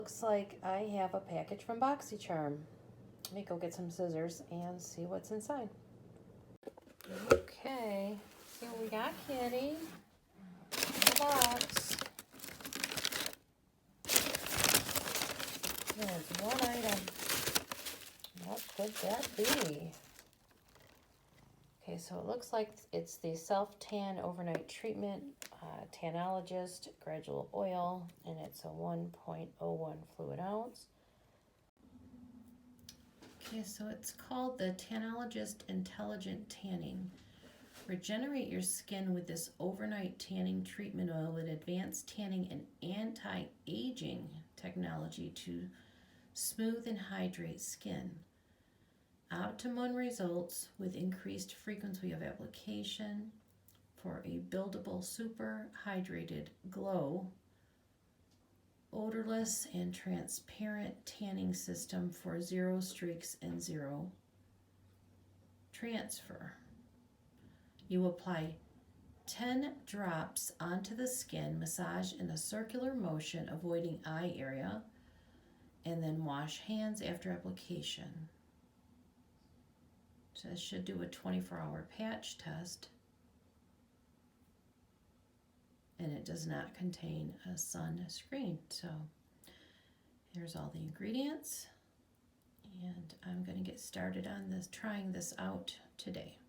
Looks like I have a package from BoxyCharm. Let me go get some scissors and see what's inside. Okay, here we got Kitty in the box. There's one item. What could that be? Okay, so it looks like it's the self-tan overnight treatment, Tanologist gradual oil, and it's a 1.01 fluid ounce. Okay, so it's called the Tanologist Intelligent Tanning. Regenerate your skin with this overnight tanning treatment oil with advanced tanning and anti-aging technology to smooth and hydrate skin. Optimum results with increased frequency of application for a buildable, super hydrated glow, odorless and transparent tanning system for zero streaks and zero transfer. You apply 10 drops onto the skin, massage in a circular motion, avoiding eye area, and then wash hands after application. So it should do a 24-hour patch test. And it does not contain a sunscreen. So here's all the ingredients. And I'm going to get started on this, trying this out today.